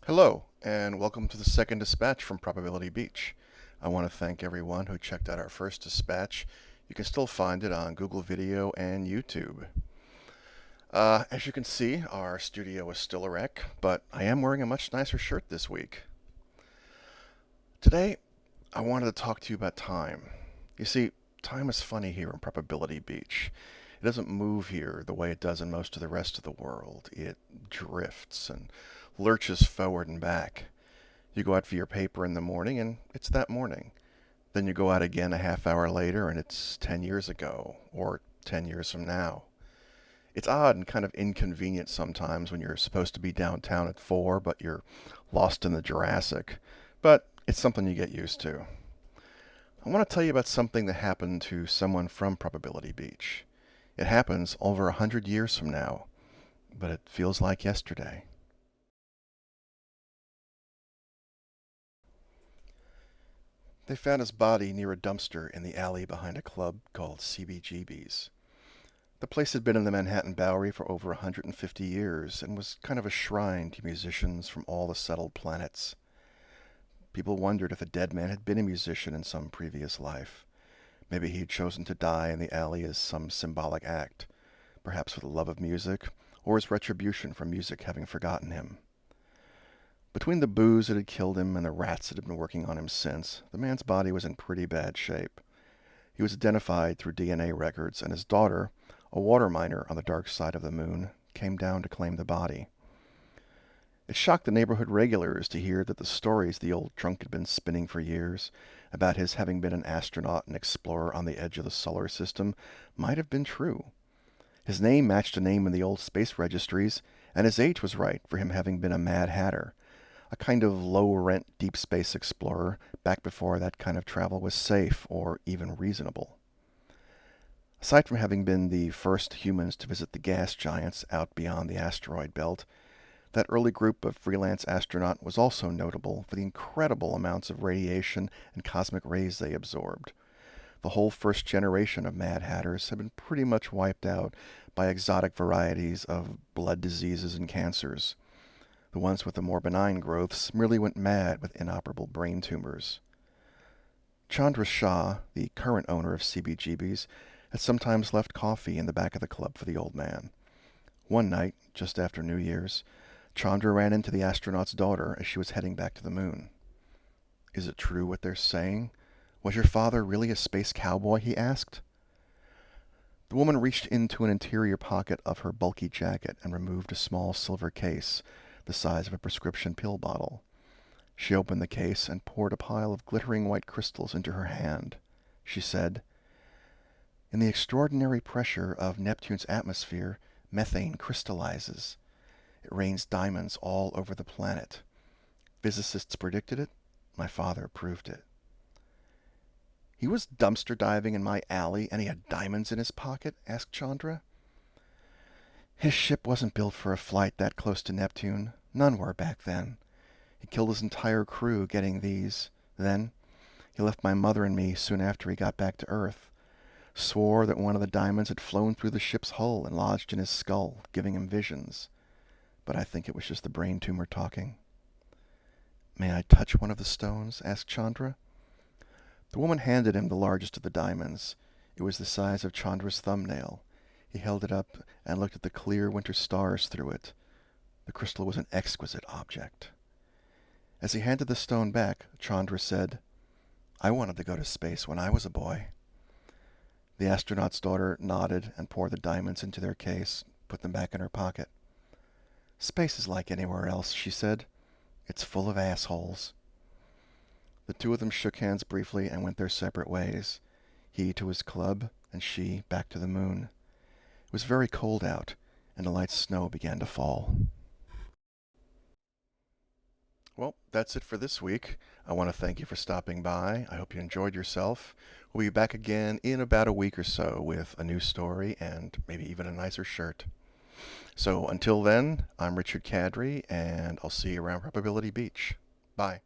Hello, and welcome to the second dispatch from Probability Beach. I want to thank everyone who checked out our first dispatch. You can still find it on Google Video and YouTube. As you can see, our studio is still a wreck, but I am wearing a much nicer shirt this week. Today, I wanted to talk to you about time. You see, time is funny here in Probability Beach. It doesn't move here the way it does in most of the rest of the world. It drifts and lurches forward and back. You go out for your paper in the morning, and it's that morning. Then you go out again a half hour later, and it's 10 years ago, or 10 years from now. It's odd and kind of inconvenient sometimes when you're supposed to be downtown at 4, but you're lost in the Jurassic. But it's something you get used to. I want to tell you about something that happened to someone from Probability Beach. It happens over 100 years from now, but it feels like yesterday. They found his body near a dumpster in the alley behind a club called CBGB's. The place had been in the Manhattan Bowery for over 150 years and was kind of a shrine to musicians from all the settled planets. People wondered if the dead man had been a musician in some previous life. Maybe he had chosen to die in the alley as some symbolic act, perhaps for the love of music, or as retribution for music having forgotten him. Between the booze that had killed him and the rats that had been working on him since, the man's body was in pretty bad shape. He was identified through DNA records, and his daughter, a water miner on the dark side of the moon, came down to claim the body. It shocked the neighborhood regulars to hear that the stories the old drunk had been spinning for years about his having been an astronaut and explorer on the edge of the solar system might have been true. His name matched a name in the old space registries, and his age was right for him having been a Mad Hatter, a kind of low-rent deep space explorer back before that kind of travel was safe or even reasonable. Aside from having been the first humans to visit the gas giants out beyond the asteroid belt, that early group of freelance astronaut was also notable for the incredible amounts of radiation and cosmic rays they absorbed. The whole first generation of Mad Hatters had been pretty much wiped out by exotic varieties of blood diseases and cancers. The ones with the more benign growths merely went mad with inoperable brain tumors. Chandra Shah, the current owner of CBGB's, had sometimes left coffee in the back of the club for the old man. One night, just after New Year's, Chandra ran into the astronaut's daughter as she was heading back to the moon. "Is it true what they're saying? Was your father really a space cowboy?" he asked. The woman reached into an interior pocket of her bulky jacket and removed a small silver case, the size of a prescription pill bottle. She opened the case and poured a pile of glittering white crystals into her hand. She said, "In the extraordinary pressure of Neptune's atmosphere, methane crystallizes. It rains diamonds all over the planet. Physicists predicted it. My father proved it." "He was dumpster diving in my alley and he had diamonds in his pocket?" asked Chandra. "His ship wasn't built for a flight that close to Neptune. None were back then. He killed his entire crew getting these. Then he left my mother and me soon after he got back to Earth. Swore that one of the diamonds had flown through the ship's hull and lodged in his skull, giving him visions. But I think it was just the brain tumor talking." "May I touch one of the stones?" asked Chandra. The woman handed him the largest of the diamonds. It was the size of Chandra's thumbnail. He held it up and looked at the clear winter stars through it. The crystal was an exquisite object. As he handed the stone back, Chandra said, "I wanted to go to space when I was a boy." The astronaut's daughter nodded and poured the diamonds into their case, put them back in her pocket. "Space is like anywhere else," she said. "It's full of assholes." The two of them shook hands briefly and went their separate ways, he to his club and she back to the moon. It was very cold out, and a light snow began to fall. Well, that's it for this week. I want to thank you for stopping by. I hope you enjoyed yourself. We'll be back again in about a week or so with a new story and maybe even a nicer shirt. So until then, I'm Richard Kadrey, and I'll see you around Probability Beach. Bye.